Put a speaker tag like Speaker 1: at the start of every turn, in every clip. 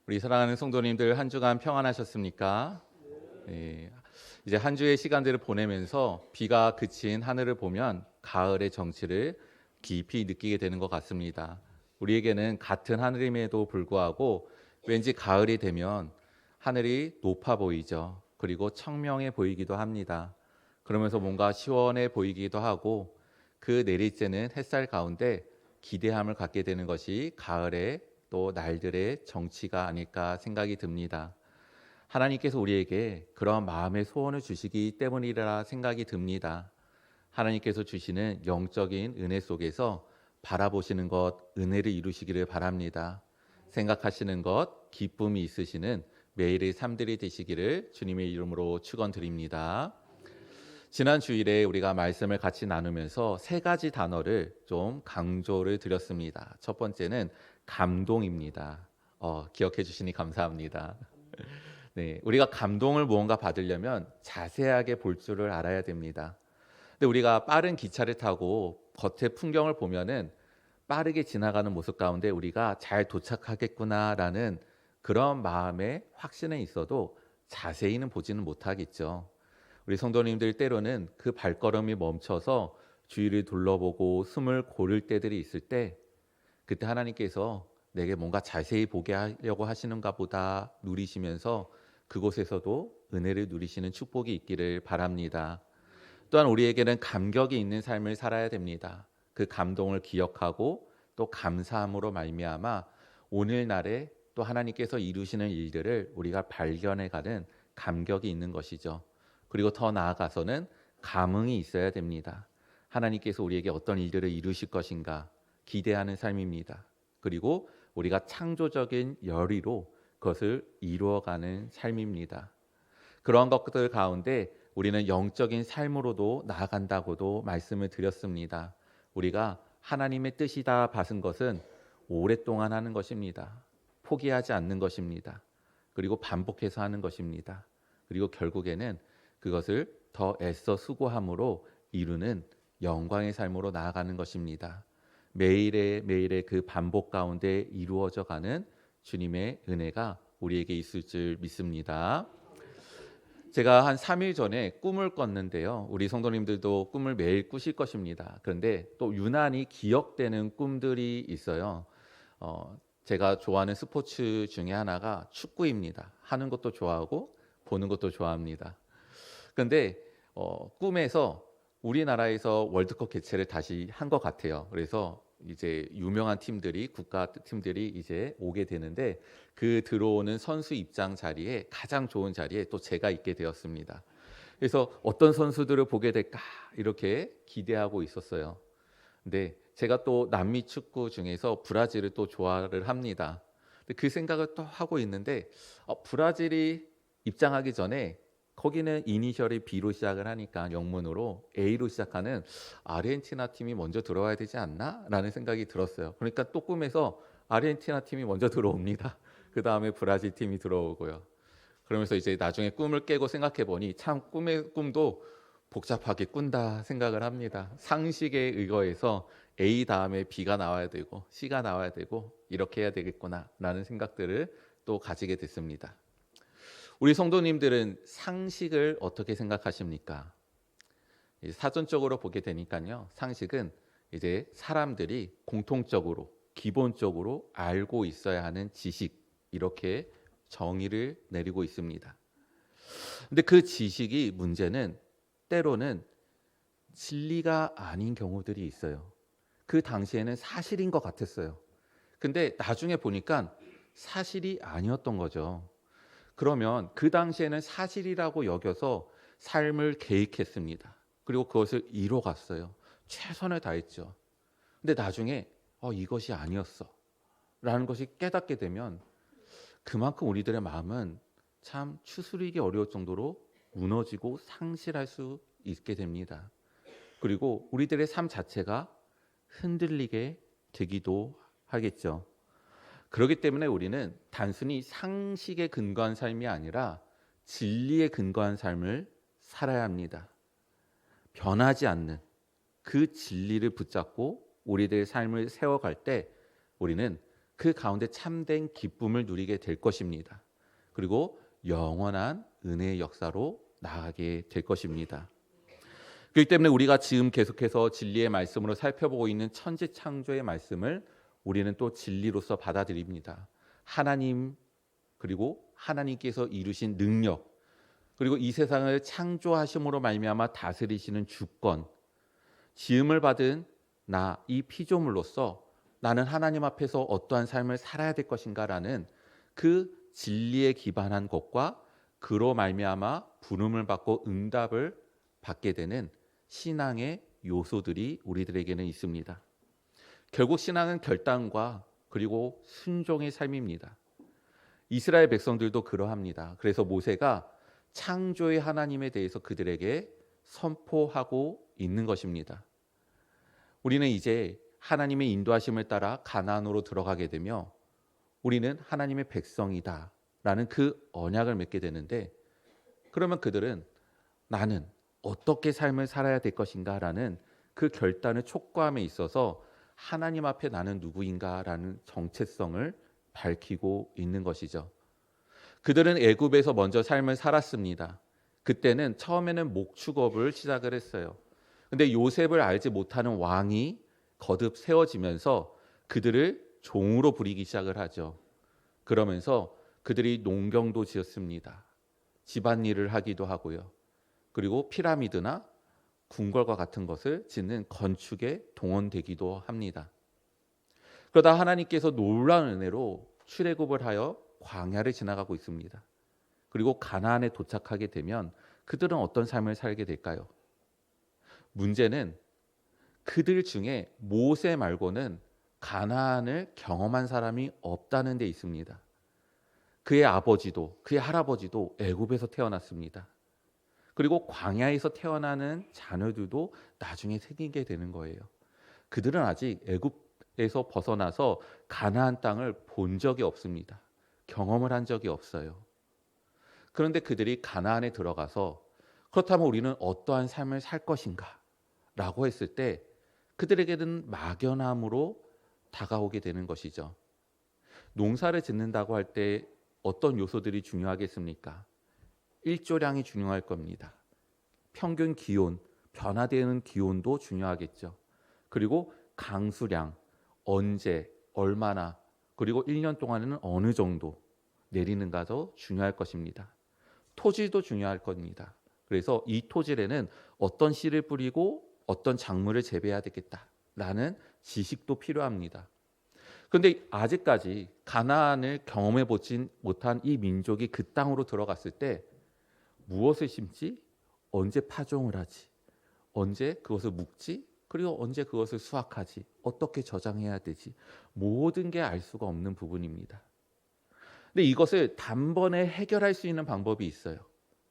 Speaker 1: 우리 사랑하는 성도님들 한 주간 평안하셨습니까? 네. 이제 한 주의 시간들을 보내면서 비가 그친 하늘을 보면 가을의 정취를 깊이 느끼게 되는 것 같습니다. 우리에게는 같은 하늘임에도 불구하고 왠지 가을이 되면 하늘이 높아 보이죠. 그리고 청명해 보이기도 합니다. 그러면서 뭔가 시원해 보이기도 하고 그 내리쬐는 햇살 가운데 기대함을 갖게 되는 것이 가을의 또 날들의 정치가 아닐까 생각이 듭니다. 하나님께서 우리에게 그런 마음의 소원을 주시기 때문이라 생각이 듭니다. 하나님께서 주시는 영적인 은혜 속에서 바라보시는 것, 은혜를 이루시기를 바랍니다. 생각하시는 것, 기쁨이 있으시는 매일의 삶들이 되시기를 주님의 이름으로 축원드립니다. 지난 주일에 우리가 말씀을 같이 나누면서 세 가지 단어를 좀 강조를 드렸습니다. 첫 번째는 감동입니다. 기억해 주시니 감사합니다. 네, 우리가 감동을 무언가 받으려면 자세하게 볼 줄을 알아야 됩니다. 근데 우리가 빠른 기차를 타고 겉의 풍경을 보면은 빠르게 지나가는 모습 가운데 우리가 잘 도착하겠구나라는 그런 마음의 확신에 있어도 자세히는 보지는 못하겠죠. 우리 성도님들 때로는 그 발걸음이 멈춰서 주위를 둘러보고 숨을 고를 때들이 있을 때 그때 하나님께서 내게 뭔가 자세히 보게 하려고 하시는가 보다 누리시면서 그곳에서도 은혜를 누리시는 축복이 있기를 바랍니다. 또한 우리에게는 감격이 있는 삶을 살아야 됩니다. 그 감동을 기억하고 또 감사함으로 말미암아 오늘날에 또 하나님께서 이루시는 일들을 우리가 발견해가는 감격이 있는 것이죠. 그리고 더 나아가서는 감흥이 있어야 됩니다. 하나님께서 우리에게 어떤 일들을 이루실 것인가 기대하는 삶입니다. 그리고 우리가 창조적인 열의로 그것을 이루어가는 삶입니다. 그러한 것들 가운데 우리는 영적인 삶으로도 나아간다고도 말씀을 드렸습니다. 우리가 하나님의 뜻이다 받은 것은 오랫동안 하는 것입니다. 포기하지 않는 것입니다. 그리고 반복해서 하는 것입니다. 그리고 결국에는 그것을 더 애써 수고함으로 이루는 영광의 삶으로 나아가는 것입니다. 매일의 그 반복 가운데 이루어져 가는 주님의 은혜가 우리에게 있을 줄 믿습니다. 제가 한 3일 전에 꿈을 꿨는데요. 우리 성도님들도 꿈을 매일 꾸실 것입니다. 그런데 또 유난히 기억되는 꿈들이 있어요. 제가 좋아하는 스포츠 중에 하나가 축구입니다. 하는 것도 좋아하고 보는 것도 좋아합니다. 그런데 꿈에서 우리나라에서 월드컵 개최를 다시 한 것 같아요. 그래서 이제 유명한 팀들이 국가 팀들이 이제 오게 되는데 그 들어오는 선수 입장 자리에 가장 좋은 자리에 또 제가 있게 되었습니다. 그래서 어떤 선수들을 보게 될까 이렇게 기대하고 있었어요. 근데 제가 또 남미 축구 중에서 브라질을 또 좋아를 합니다. 근데 그 생각을 또 하고 있는데 브라질이 입장하기 전에 거기는 이니셜이 B로 시작을 하니까 영문으로 A로 시작하는 아르헨티나 팀이 먼저 들어와야 되지 않나? 라는 생각이 들었어요. 그러니까 또 꿈에서 아르헨티나 팀이 먼저 들어옵니다. 그 다음에 브라질 팀이 들어오고요. 그러면서 이제 나중에 꿈을 깨고 생각해 보니 참 꿈도 복잡하게 꾼다 생각을 합니다. 상식에 의거해서 A 다음에 B가 나와야 되고 C가 나와야 되고 이렇게 해야 되겠구나 라는 생각들을 또 가지게 됐습니다. 우리 성도님들은 상식을 어떻게 생각하십니까? 사전적으로 보게 되니까요. 상식은 이제 사람들이 공통적으로 기본적으로 알고 있어야 하는 지식 이렇게 정의를 내리고 있습니다. 근데 그 지식이 문제는 때로는 진리가 아닌 경우들이 있어요. 그 당시에는 사실인 것 같았어요. 근데 나중에 보니까 사실이 아니었던 거죠. 그러면 그 당시에는 사실이라고 여겨서 삶을 계획했습니다. 그리고 그것을 이뤄갔어요. 최선을 다했죠. 근데 나중에 이것이 아니었어 라는 것이 깨닫게 되면 그만큼 우리들의 마음은 참 추스리기 어려울 정도로 무너지고 상실할 수 있게 됩니다. 그리고 우리들의 삶 자체가 흔들리게 되기도 하겠죠. 그렇기 때문에 우리는 단순히 상식에 근거한 삶이 아니라 진리에 근거한 삶을 살아야 합니다. 변하지 않는 그 진리를 붙잡고 우리들의 삶을 세워갈 때 우리는 그 가운데 참된 기쁨을 누리게 될 것입니다. 그리고 영원한 은혜의 역사로 나아가게 될 것입니다. 그렇기 때문에 우리가 지금 계속해서 진리의 말씀으로 살펴보고 있는 천지창조의 말씀을 우리는 또 진리로서 받아들입니다. 하나님, 그리고 하나님께서 이루신 능력, 그리고 이 세상을 창조하심으로 말미암아 다스리시는 주권, 지음을 받은 나, 이 피조물로서 나는 하나님 앞에서 어떠한 삶을 살아야 될 것인가라는 그 진리에 기반한 것과 그로 말미암아 부름을 받고 응답을 받게 되는 신앙의 요소들이 우리들에게는 있습니다. 결국 신앙은 결단과 그리고 순종의 삶입니다. 이스라엘 백성들도 그러합니다. 그래서 모세가 창조의 하나님에 대해서 그들에게 선포하고 있는 것입니다. 우리는 이제 하나님의 인도하심을 따라 가나안으로 들어가게 되며 우리는 하나님의 백성이다라는 그 언약을 맺게 되는데, 그러면 그들은 나는 어떻게 삶을 살아야 될 것인가라는 그 결단의 촉구함에 있어서 하나님 앞에 나는 누구인가라는 정체성을 밝히고 있는 것이죠. 그들은 애굽에서 먼저 삶을 살았습니다. 그때는 처음에는 목축업을 시작을 했어요. 근데 요셉을 알지 못하는 왕이 거듭 세워지면서 그들을 종으로 부리기 시작을 하죠. 그러면서 그들이 농경도 지었습니다. 집안일을 하기도 하고요. 그리고 피라미드나 궁궐과 같은 것을 짓는 건축에 동원되기도 합니다. 그러다 하나님께서 놀라운 은혜로 출애굽을 하여 광야를 지나가고 있습니다. 그리고 가나안에 도착하게 되면 그들은 어떤 삶을 살게 될까요? 문제는 그들 중에 모세 말고는 가나안을 경험한 사람이 없다는 데 있습니다. 그의 아버지도 그의 할아버지도 애굽에서 태어났습니다. 그리고 광야에서 태어나는 자녀들도 나중에 생기게 되는 거예요. 그들은 아직 애굽에서 벗어나서 가나안 땅을 본 적이 없습니다. 경험을 한 적이 없어요. 그런데 그들이 가나안에 들어가서 그렇다면 우리는 어떠한 삶을 살 것인가? 라고 했을 때 그들에게는 막연함으로 다가오게 되는 것이죠. 농사를 짓는다고 할 때 어떤 요소들이 중요하겠습니까? 일조량이 중요할 겁니다. 평균 기온, 변화되는 기온도 중요하겠죠. 그리고 강수량, 언제, 얼마나, 그리고 1년 동안에는 어느 정도 내리는가도 중요할 것입니다. 토지도 중요할 겁니다. 그래서 이 토질에는 어떤 씨를 뿌리고 어떤 작물을 재배해야 되겠다라는 지식도 필요합니다. 그런데 아직까지 가나안을 경험해 보지 못한 이 민족이 그 땅으로 들어갔을 때 무엇을 심지? 언제 파종을 하지? 언제 그것을 묵지? 그리고 언제 그것을 수확하지? 어떻게 저장해야 되지? 모든 게 알 수가 없는 부분입니다. 근데 이것을 단번에 해결할 수 있는 방법이 있어요.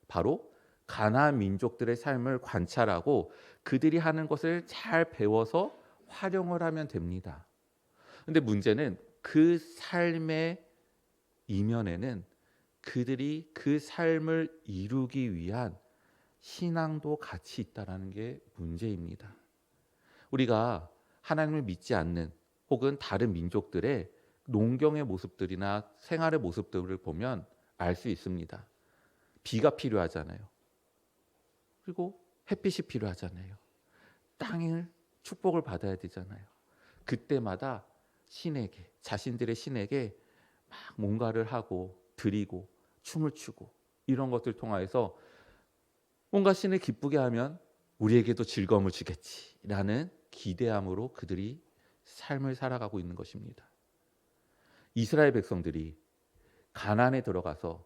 Speaker 1: 바로 가나안 민족들의 삶을 관찰하고 그들이 하는 것을 잘 배워서 활용을 하면 됩니다. 근데 문제는 그 삶의 이면에는 그들이 그 삶을 이루기 위한 신앙도 같이 있다는 게 문제입니다. 우리가 하나님을 믿지 않는 혹은 다른 민족들의 농경의 모습들이나 생활의 모습들을 보면 알 수 있습니다. 비가 필요하잖아요. 그리고 햇빛이 필요하잖아요. 땅을 축복을 받아야 되잖아요. 그때마다 신에게, 자신들의 신에게 막 뭔가를 하고 드리고 춤을 추고 이런 것들 통하여서 뭔가 신을 기쁘게 하면 우리에게도 즐거움을 주겠지라는 기대함으로 그들이 삶을 살아가고 있는 것입니다. 이스라엘 백성들이 가나안에 들어가서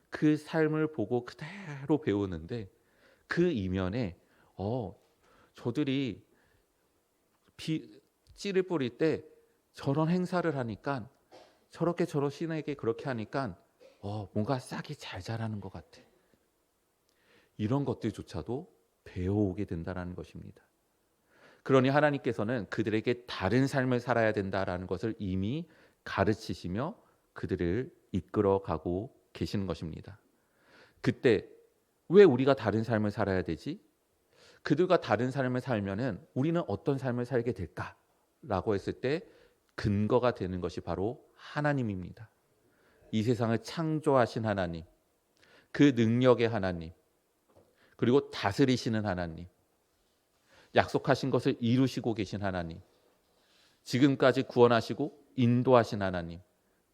Speaker 1: 그 삶을 보고 그대로 배우는데 그 이면에 저들이 씨를 뿌릴 때 저런 행사를 하니까 저렇게 저런 신에게 그렇게 하니까 뭔가 싹이 잘 자라는 것 같아. 이런 것들조차도 배워오게 된다는 것입니다. 그러니 하나님께서는 그들에게 다른 삶을 살아야 된다라는 것을 이미 가르치시며 그들을 이끌어가고 계시는 것입니다. 그때 왜 우리가 다른 삶을 살아야 되지? 그들과 다른 삶을 살면은 우리는 어떤 삶을 살게 될까라고 했을 때 근거가 되는 것이 바로 하나님입니다. 이 세상을 창조하신 하나님, 그 능력의 하나님, 그리고 다스리시는 하나님, 약속하신 것을 이루시고 계신 하나님, 지금까지 구원하시고 인도하신 하나님,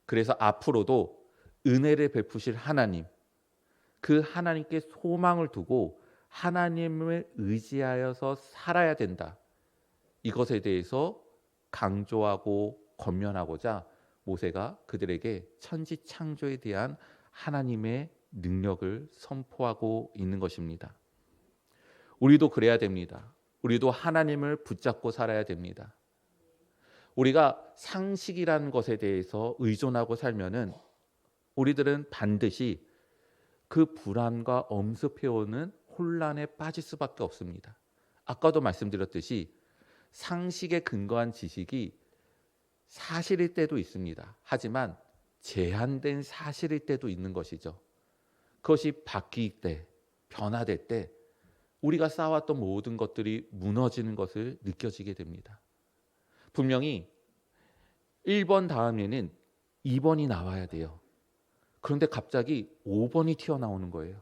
Speaker 1: 그래서 앞으로도 은혜를 베푸실 하나님, 그 하나님께 소망을 두고 하나님을 의지하여서 살아야 된다. 이것에 대해서 강조하고 권면하고자 모세가 그들에게 천지창조에 대한 하나님의 능력을 선포하고 있는 것입니다. 우리도 그래야 됩니다. 우리도 하나님을 붙잡고 살아야 됩니다. 우리가 상식이라는 것에 대해서 의존하고 살면은 우리들은 반드시 그 불안과 엄습해오는 혼란에 빠질 수밖에 없습니다. 아까도 말씀드렸듯이 상식에 근거한 지식이 사실일 때도 있습니다. 하지만 제한된 사실일 때도 있는 것이죠. 그것이 바뀔 때, 변화될 때 우리가 쌓아왔던 모든 것들이 무너지는 것을 느껴지게 됩니다. 분명히 1번 다음에는 2번이 나와야 돼요. 그런데 갑자기 5번이 튀어나오는 거예요.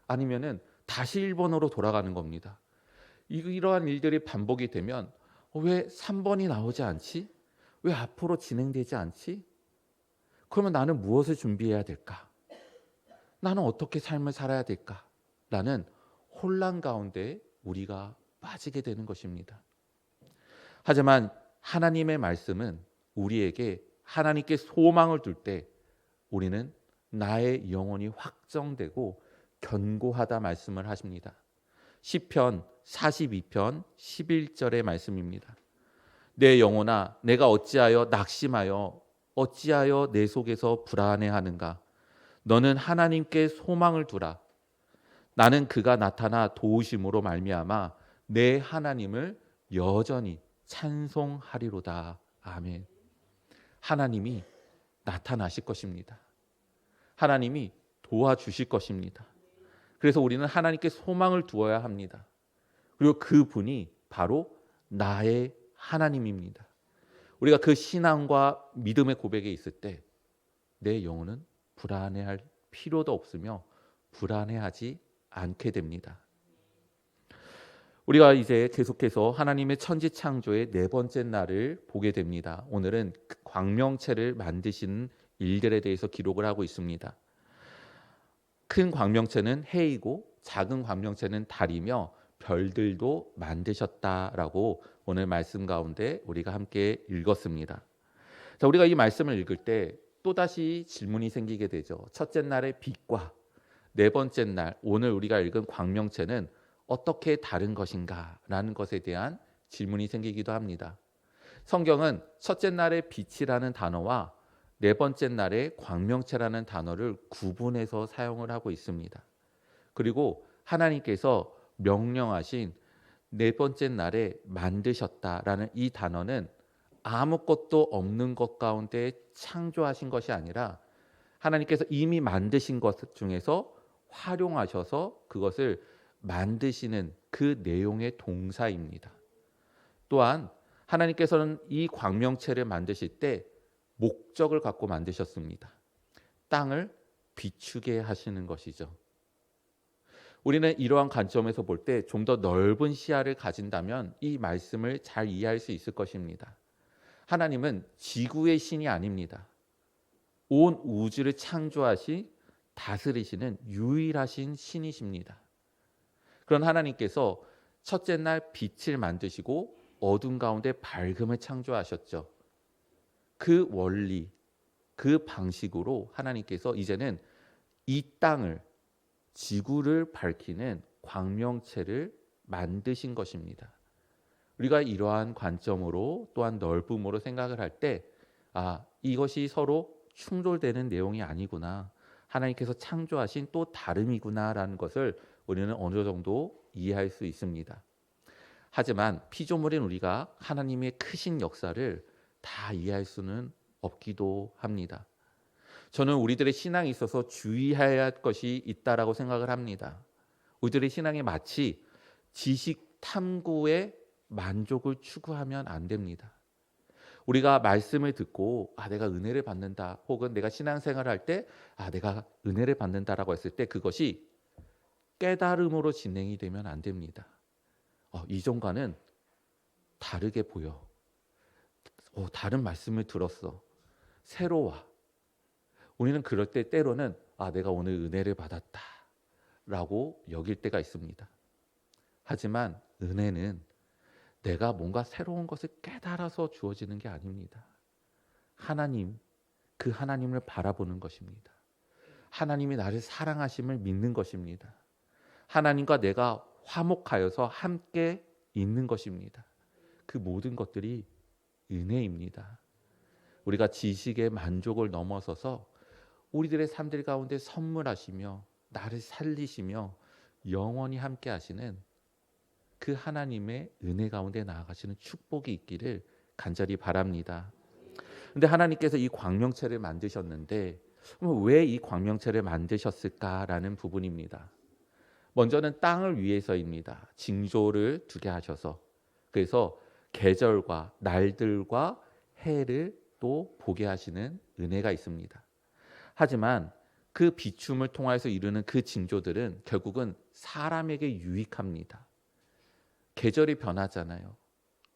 Speaker 1: 아니면은 다시 1번으로 돌아가는 겁니다. 이러한 일들이 반복이 되면 왜 3번이 나오지 않지? 왜 앞으로 진행되지 않지? 그러면 나는 무엇을 준비해야 될까? 나는 어떻게 삶을 살아야 될까? 라는 혼란 가운데 우리가 빠지게 되는 것입니다. 하지만 하나님의 말씀은 우리에게 하나님께 소망을 둘 때 우리는 나의 영혼이 확정되고 견고하다 말씀을 하십니다. 시편 42편 11절의 말씀입니다. 내 영혼아 내가 어찌하여 낙심하여 어찌하여 내 속에서 불안해하는가. 너는 하나님께 소망을 두라. 나는 그가 나타나 도우심으로 말미암아 내 하나님을 여전히 찬송하리로다. 아멘. 하나님이 나타나실 것입니다. 하나님이 도와주실 것입니다. 그래서 우리는 하나님께 소망을 두어야 합니다. 그리고 그분이 바로 나의 하나님입니다. 우리가 그 신앙과 믿음의 고백에 있을 때 내 영혼은 불안해할 필요도 없으며 불안해하지 않게 됩니다. 우리가 이제 계속해서 하나님의 천지창조의 네 번째 날을 보게 됩니다. 오늘은 광명체를 만드신 일들에 대해서 기록을 하고 있습니다. 큰 광명체는 해이고 작은 광명체는 달이며 별들도 만드셨다라고 오늘 말씀 가운데 우리가 함께 읽었습니다. 자, 우리가 이 말씀을 읽을 때 또다시 질문이 생기게 되죠. 첫째 날의 빛과 네 번째 날 오늘 우리가 읽은 광명체는 어떻게 다른 것인가 라는 것에 대한 질문이 생기기도 합니다. 성경은 첫째 날의 빛이라는 단어와 네 번째 날의 광명체라는 단어를 구분해서 사용을 하고 있습니다. 그리고 하나님께서 명령하신 네 번째 날에 만드셨다라는 이 단어는 아무것도 없는 것 가운데 창조하신 것이 아니라 하나님께서 이미 만드신 것 중에서 활용하셔서 그것을 만드시는 그 내용의 동사입니다. 또한 하나님께서는 이 광명체를 만드실 때 목적을 갖고 만드셨습니다. 땅을 비추게 하시는 것이죠. 우리는 이러한 관점에서 볼 때 좀 더 넓은 시야를 가진다면 이 말씀을 잘 이해할 수 있을 것입니다. 하나님은 지구의 신이 아닙니다. 온 우주를 창조하시 다스리시는 유일하신 신이십니다. 그런 하나님께서 첫째 날 빛을 만드시고 어둠 가운데 밝음을 창조하셨죠. 그 원리, 그 방식으로 하나님께서 이제는 이 땅을, 지구를 밝히는 광명체를 만드신 것입니다. 우리가 이러한 관점으로 또한 넓음으로 생각을 할 때 이것이 서로 충돌되는 내용이 아니구나. 하나님께서 창조하신 또 다름이구나라는 것을 우리는 어느 정도 이해할 수 있습니다. 하지만 피조물인 우리가 하나님의 크신 역사를 다 이해할 수는 없기도 합니다. 저는 우리들의 신앙에 있어서 주의해야 할 것이 있다라고 생각을 합니다. 우리들의 신앙이 마치 지식 탐구에 만족을 추구하면 안 됩니다. 우리가 말씀을 듣고 내가 은혜를 받는다, 혹은 내가 신앙생활을 할 때 내가 은혜를 받는다라고 했을 때 그것이 깨달음으로 진행이 되면 안 됩니다. 이전과는 다르게 보여. 다른 말씀을 들었어. 새로워. 우리는 그럴 때 때로는 내가 오늘 은혜를 받았다라고 여길 때가 있습니다. 하지만 은혜는 내가 뭔가 새로운 것을 깨달아서 주어지는 게 아닙니다. 하나님, 그 하나님을 바라보는 것입니다. 하나님이 나를 사랑하심을 믿는 것입니다. 하나님과 내가 화목하여서 함께 있는 것입니다. 그 모든 것들이 은혜입니다. 우리가 지식의 만족을 넘어서서 우리들의 삶들 가운데 선물하시며 나를 살리시며 영원히 함께 하시는 그 하나님의 은혜 가운데 나아가시는 축복이 있기를 간절히 바랍니다. 근데 하나님께서 이 광명체를 만드셨는데 왜 이 광명체를 만드셨을까라는 부분입니다. 먼저는 땅을 위해서입니다. 징조를 두게 하셔서, 그래서 계절과 날들과 해를 또 보게 하시는 은혜가 있습니다. 하지만 그 비춤을 통해서 이루는 그 징조들은 결국은 사람에게 유익합니다. 계절이 변하잖아요.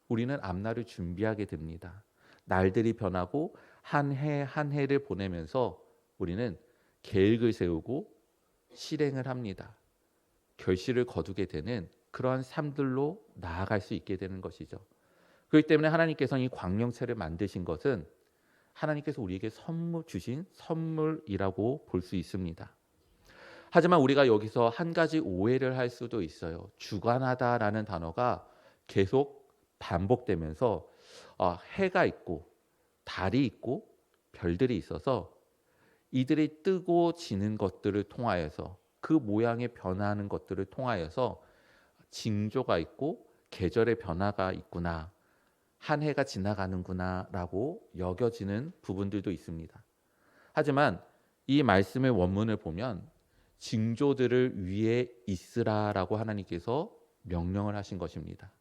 Speaker 1: 우리는 앞날을 준비하게 됩니다. 날들이 변하고 한 해 한 해를 보내면서 우리는 계획을 세우고 실행을 합니다. 결실을 거두게 되는 그러한 삶들로 나아갈 수 있게 되는 것이죠. 그렇기 때문에 하나님께서 이 광명체를 만드신 것은 하나님께서 우리에게 주신 선물이라고 볼 수 있습니다. 하지만 우리가 여기서 한 가지 오해를 할 수도 있어요. 주관하다라는 단어가 계속 반복되면서 해가 있고 달이 있고 별들이 있어서 이들이 뜨고 지는 것들을 통하여서 그 모양의 변화하는 것들을 통하여서 징조가 있고 계절의 변화가 있구나, 한 해가 지나가는구나 라고 여겨지는 부분들도 있습니다. 하지만 이 말씀의 원문을 보면 징조들을 위에 있으라라고 하나님께서 명령을 하신 것입니다.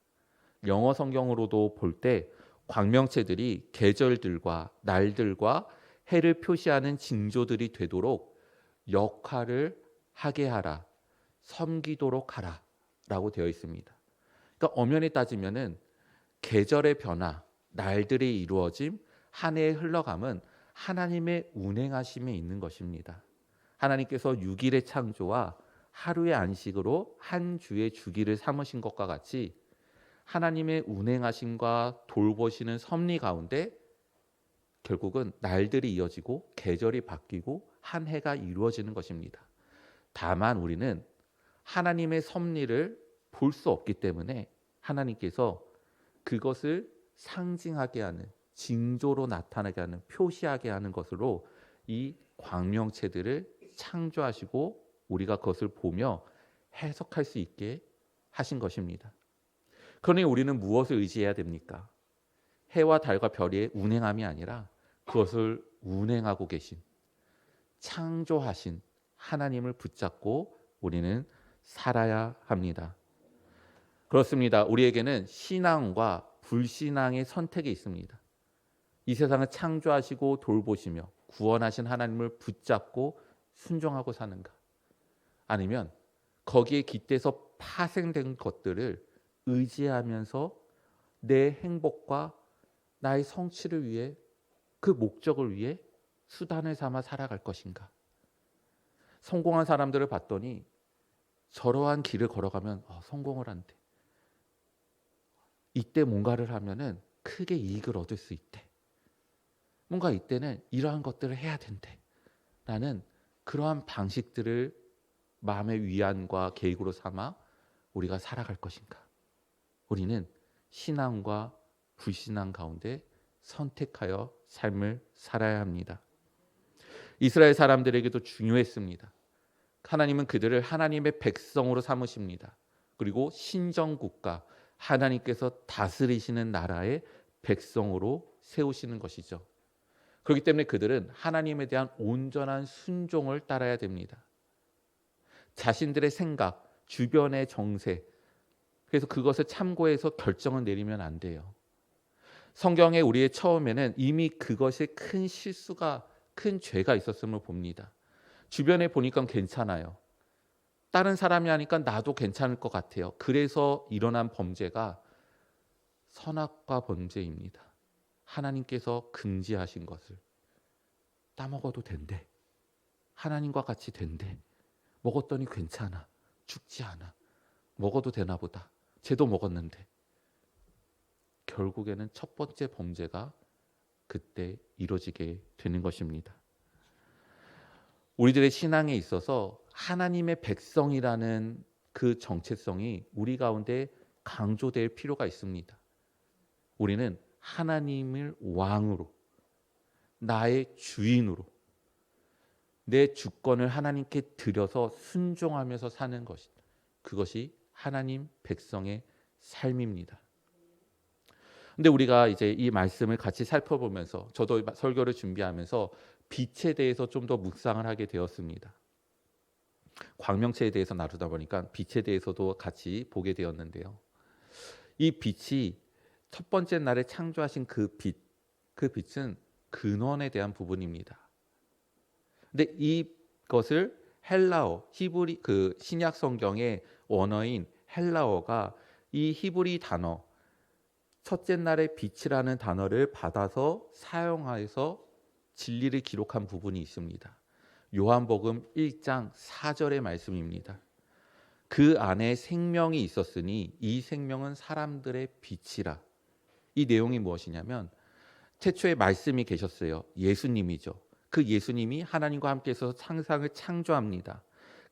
Speaker 1: 영어 성경으로도 볼 때 광명체들이 계절들과 날들과 해를 표시하는 징조들이 되도록 역할을 하게 하라, 섬기도록 하라 라고 되어 있습니다. 그러니까 엄연히 따지면은 계절의 변화, 날들이 이루어짐, 한 해의 흘러감은 하나님의 운행하심에 있는 것입니다. 하나님께서 6일의 창조와 하루의 안식으로 한 주의 주기를 삼으신 것과 같이 하나님의 운행하심과 돌보시는 섭리 가운데 결국은 날들이 이어지고 계절이 바뀌고 한 해가 이루어지는 것입니다. 다만 우리는 하나님의 섭리를 볼 수 없기 때문에 하나님께서 그것을 상징하게 하는, 징조로 나타나게 하는, 표시하게 하는 것으로 이 광명체들을 창조하시고 우리가 그것을 보며 해석할 수 있게 하신 것입니다. 그러니 우리는 무엇을 의지해야 됩니까? 해와 달과 별의 운행함이 아니라 그것을 운행하고 계신, 창조하신 하나님을 붙잡고 우리는 살아야 합니다. 그렇습니다. 우리에게는 신앙과 불신앙의 선택이 있습니다. 이 세상을 창조하시고 돌보시며 구원하신 하나님을 붙잡고 순종하고 사는가, 아니면 거기에 깃대서 파생된 것들을 의지하면서 내 행복과 나의 성취를 위해, 그 목적을 위해 수단을 삼아 살아갈 것인가. 성공한 사람들을 봤더니 저러한 길을 걸어가면 성공을 한대. 이때 뭔가를 하면은 크게 이익을 얻을 수 있대. 뭔가 이때는 이러한 것들을 해야 된대. 라는 그러한 방식들을 마음의 위안과 계획으로 삼아 우리가 살아갈 것인가. 우리는 신앙과 불신앙 가운데 선택하여 삶을 살아야 합니다. 이스라엘 사람들에게도 중요했습니다. 하나님은 그들을 하나님의 백성으로 삼으십니다. 그리고 신정국가, 하나님께서 다스리시는 나라의 백성으로 세우시는 것이죠. 그렇기 때문에 그들은 하나님에 대한 온전한 순종을 따라야 됩니다. 자신들의 생각, 주변의 정세, 그래서 그것을 참고해서 결정을 내리면 안 돼요. 성경에 우리의 처음에는 이미 그것에 큰 실수가, 큰 죄가 있었음을 봅니다. 주변에 보니까 괜찮아요. 다른 사람이 하니까 나도 괜찮을 것 같아요. 그래서 일어난 범죄가 선악과 범죄입니다. 하나님께서 금지하신 것을 따먹어도 된대. 하나님과 같이 된대. 먹었더니 괜찮아. 죽지 않아. 먹어도 되나 보다. 쟤도 먹었는데. 결국에는 첫 번째 범죄가 그때 이루어지게 되는 것입니다. 우리들의 신앙에 있어서 하나님의 백성이라는 그 정체성이 우리 가운데 강조될 필요가 있습니다. 우리는 하나님을 왕으로, 나의 주인으로, 내 주권을 하나님께 드려서 순종하면서 사는 것이, 그것이 하나님 백성의 삶입니다. 근데 우리가 이제 이 말씀을 같이 살펴보면서, 저도 설교를 준비하면서 빛에 대해서 좀 더 묵상을 하게 되었습니다. 광명체에 대해서 나누다 보니까 빛에 대해서도 같이 보게 되었는데요. 이 빛이 첫 번째 날에 창조하신 그 빛은 근원에 대한 부분입니다. 근데 이것을 헬라어, 히브리, 그 신약 성경의 원어인 헬라어가 이 히브리 단어, 첫째 날의 빛이라는 단어를 받아서 사용하여서 진리를 기록한 부분이 있습니다. 요한복음 1장 4절의 말씀입니다. 그 안에 생명이 있었으니 이 생명은 사람들의 빛이라. 이 내용이 무엇이냐면 태초에 말씀이 계셨어요. 예수님이죠. 그 예수님이 하나님과 함께해서 세상을 창조합니다.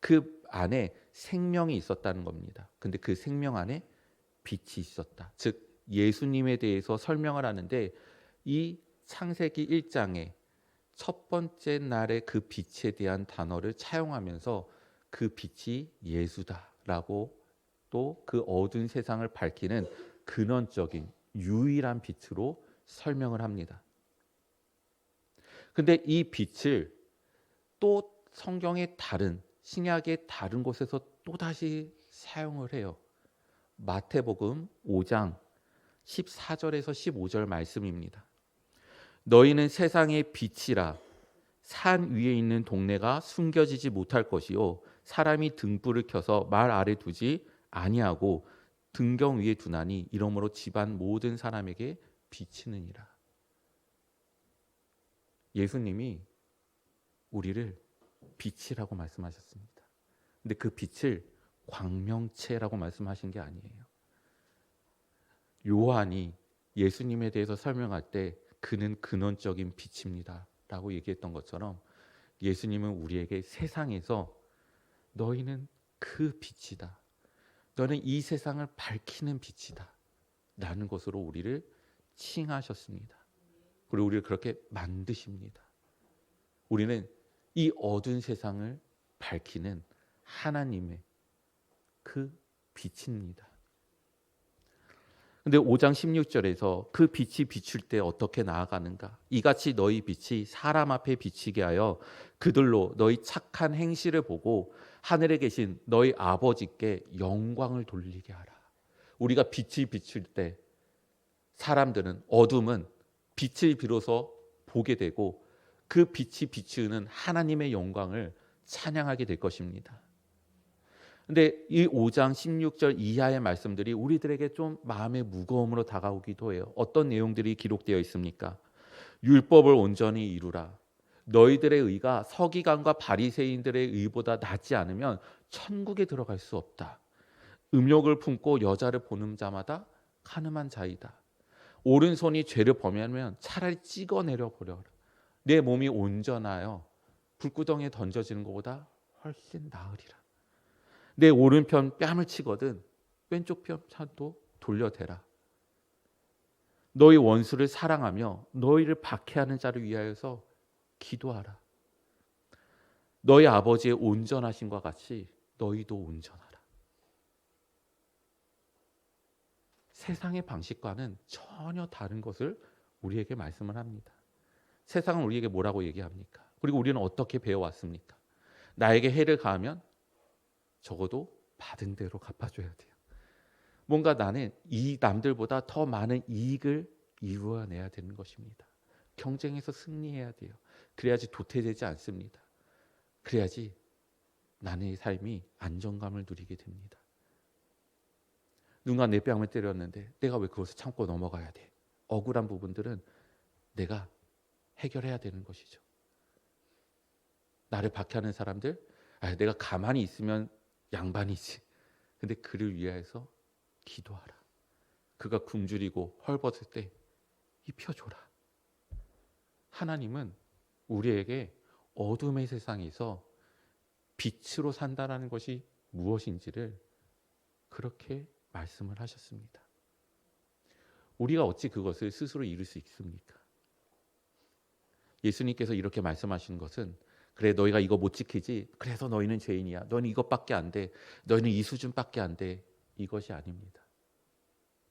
Speaker 1: 그 안에 생명이 있었다는 겁니다. 근데 그 생명 안에 빛이 있었다. 즉 예수님에 대해서 설명을 하는데 이 창세기 1장에 첫 번째 날의 그 빛에 대한 단어를 차용하면서 그 빛이 예수다라고 또 그 어두운 세상을 밝히는 근원적인 유일한 빛으로 설명을 합니다. 근데 이 빛을 또 성경의 다른, 신약의 다른 곳에서 또다시 사용을 해요. 마태복음 5장 14절에서 15절 말씀입니다. 너희는 세상의 빛이라. 산 위에 있는 동네가 숨겨지지 못할 것이요 사람이 등불을 켜서 말 아래 두지 아니하고 등경 위에 두나니 이러므로 집안 모든 사람에게 비치느니라. 예수님이 우리를 빛이라고 말씀하셨습니다. 근데 그 빛을 광명체라고 말씀하신 게 아니에요. 요한이 예수님에 대해서 설명할 때 그는 근원적인 빛입니다 라고 얘기했던 것처럼 예수님은 우리에게 세상에서 너희는 그 빛이다. 너는 이 세상을 밝히는 빛이다. 라는 것으로 우리를 칭하셨습니다. 그리고 우리를 그렇게 만드십니다. 우리는 이 어두운 세상을 밝히는 하나님의 그 빛입니다. 근데 5장 16절에서 그 빛이 비출 때 어떻게 나아가는가? 이같이 너희 빛이 사람 앞에 비치게 하여 그들로 너희 착한 행실을 보고 하늘에 계신 너희 아버지께 영광을 돌리게 하라. 우리가 빛이 비출 때 사람들은, 어둠은 빛을 비로소 보게 되고 그 빛이 비추는 하나님의 영광을 찬양하게 될 것입니다. 근데 이 5장 16절 이하의 말씀들이 우리들에게 좀 마음의 무거움으로 다가오기도 해요. 어떤 내용들이 기록되어 있습니까? 율법을 온전히 이루라. 너희들의 의가 서기관과 바리새인들의 의보다 낫지 않으면 천국에 들어갈 수 없다. 음욕을 품고 여자를 보는 자마다 간음한 자이다. 오른손이 죄를 범하면 차라리 찍어내려 버려라. 내 몸이 온전하여 불구덩이에 던져지는 것보다 훨씬 나으리라. 내 오른편 뺨을 치거든 왼쪽 편도 돌려대라. 너희 원수를 사랑하며 너희를 박해하는 자를 위하여서 기도하라. 너희 아버지의 온전하심과 같이 너희도 온전하라. 세상의 방식과는 전혀 다른 것을 우리에게 말씀을 합니다. 세상은 우리에게 뭐라고 얘기합니까? 그리고 우리는 어떻게 배워왔습니까? 나에게 해를 가하면 적어도 받은 대로 갚아줘야 돼요. 뭔가 나는 이 남들보다 더 많은 이익을 이루어내야 되는 것입니다. 경쟁에서 승리해야 돼요. 그래야지 도태되지 않습니다. 그래야지 나의 삶이 안정감을 누리게 됩니다. 누군가 내 뺨을 때렸는데 내가 왜 그것을 참고 넘어가야 돼? 억울한 부분들은 내가 해결해야 되는 것이죠. 나를 박해하는 사람들, 내가 가만히 있으면 양반이지. 근데 그를 위하여서 기도하라. 그가 굶주리고 헐벗을 때 입혀줘라. 하나님은 우리에게 어둠의 세상에서 빛으로 산다는 것이 무엇인지를 그렇게 말씀을 하셨습니다. 우리가 어찌 그것을 스스로 이룰 수 있습니까? 예수님께서 이렇게 말씀하시는 것은 그래 너희가 이거 못 지키지 그래서 너희는 죄인이야. 너희는 이것밖에 안 돼. 너희는 이 수준밖에 안 돼. 이것이 아닙니다.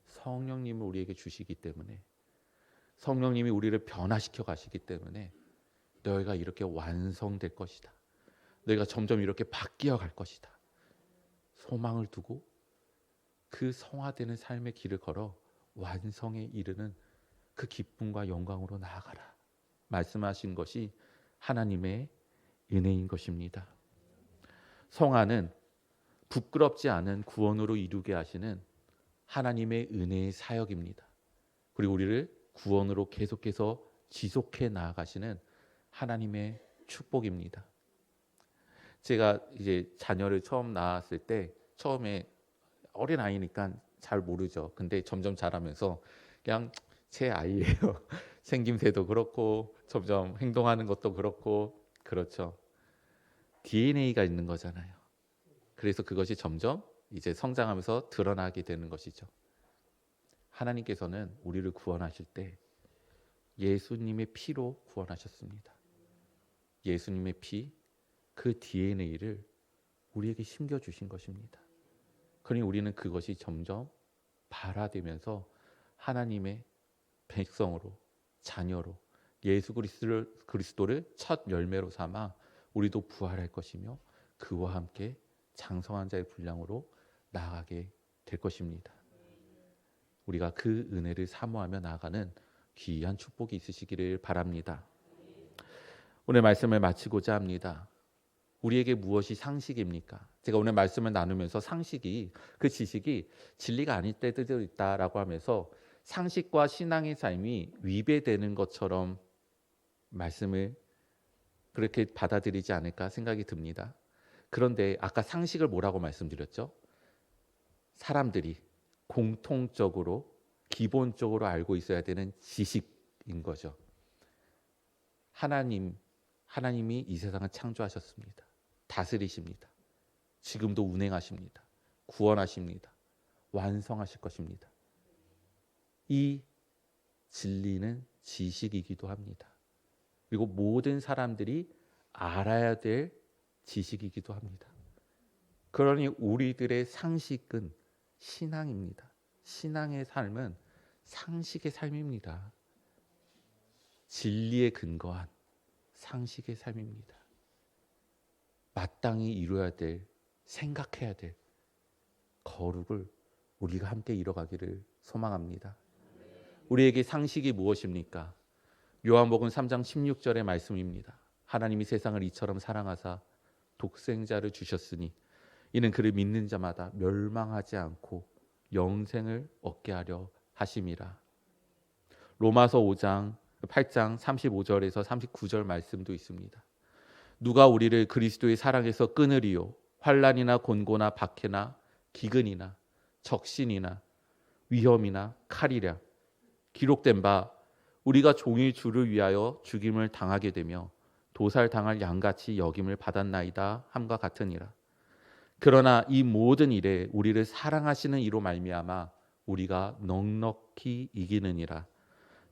Speaker 1: 성령님을 우리에게 주시기 때문에 성령님이 우리를 변화시켜 가시기 때문에 너희가 이렇게 완성될 것이다. 너희가 점점 이렇게 바뀌어 갈 것이다. 소망을 두고 그 성화되는 삶의 길을 걸어 완성에 이르는 그 기쁨과 영광으로 나아가라. 말씀하신 것이 하나님의 은혜인 것입니다. 성화는 부끄럽지 않은 구원으로 이루게 하시는 하나님의 은혜의 사역입니다. 그리고 우리를 구원으로 계속해서 지속해 나아가시는 하나님의 축복입니다. 제가 이제 자녀를 처음 낳았을 때 처음에 어린 아이니까 잘 모르죠. 근데 점점 자라면서 그냥 제 아이예요. 생김새도 그렇고 점점 행동하는 것도 그렇고 그렇죠. DNA가 있는 거잖아요. 그래서 그것이 점점 이제 성장하면서 드러나게 되는 것이죠. 하나님께서는 우리를 구원하실 때 예수님의 피로 구원하셨습니다. 예수님의 피, 그 DNA를 우리에게 심겨주신 것입니다. 그러니 우리는 그것이 점점 발화되면서 하나님의 백성으로, 자녀로 예수 그리스도를 첫 열매로 삼아 우리도 부활할 것이며 그와 함께 장성한 자의 분량으로 나아가게 될 것입니다. 우리가 그 은혜를 사모하며 나아가는 귀한 축복이 있으시기를 바랍니다. 오늘 말씀을 마치고자 합니다. 우리에게 무엇이 상식입니까? 제가 오늘 말씀을 나누면서 상식이, 그 지식이 진리가 아닐 때도 있다라고 하면서 상식과 신앙의 삶이 위배되는 것처럼 말씀을 그렇게 받아들이지 않을까 생각이 듭니다. 그런데 아까 상식을 뭐라고 말씀드렸죠? 사람들이 공통적으로 기본적으로 알고 있어야 되는 지식인 거죠. 하나님이 이 세상을 창조하셨습니다. 다스리십니다. 지금도 운행하십니다. 구원하십니다. 완성하실 것입니다. 이 진리는 지식이기도 합니다. 그리고 모든 사람들이 알아야 될 지식이기도 합니다. 그러니 우리들의 상식은 신앙입니다. 신앙의 삶은 상식의 삶입니다. 진리에 근거한 상식의 삶입니다. 마땅히 이루어야 될, 생각해야 될 거룩을 우리가 함께 이뤄가기를 소망합니다. 우리에게 상식이 무엇입니까? 요한복음 3장 16절의 말씀입니다. 하나님이 세상을 이처럼 사랑하사 독생자를 주셨으니 이는 그를 믿는 자마다 멸망하지 않고 영생을 얻게 하려 하심이라. 로마서 8장 35절에서 39절 말씀도 있습니다. 누가 우리를 그리스도의 사랑에서 끊으리요? 환난이나 곤고나 박해나 기근이나 적신이나 위험이나 칼이랴. 기록된 바 우리가 종일 주를 위하여 죽임을 당하게 되며 도살당할 양같이 여김을 받았나이다 함과 같으니라. 그러나 이 모든 일에 우리를 사랑하시는 이로 말미암아 우리가 넉넉히 이기느니라.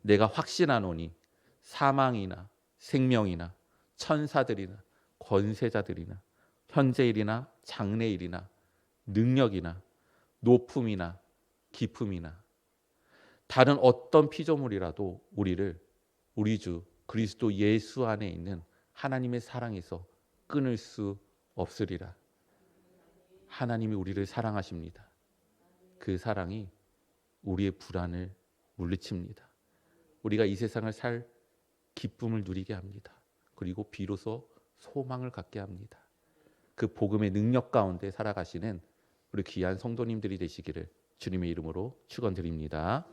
Speaker 1: 내가 확신하노니 사망이나 생명이나 천사들이나 권세자들이나 현재일이나 장래일이나 능력이나 높음이나 깊음이나 다른 어떤 피조물이라도 우리를 우리 주 그리스도 예수 안에 있는 하나님의 사랑에서 끊을 수 없으리라. 하나님이 우리를 사랑하십니다. 그 사랑이 우리의 불안을 물리칩니다. 우리가 이 세상을 살 기쁨을 누리게 합니다. 그리고 비로소 소망을 갖게 합니다. 그 복음의 능력 가운데 살아가시는 우리 귀한 성도님들이 되시기를 주님의 이름으로 축원드립니다.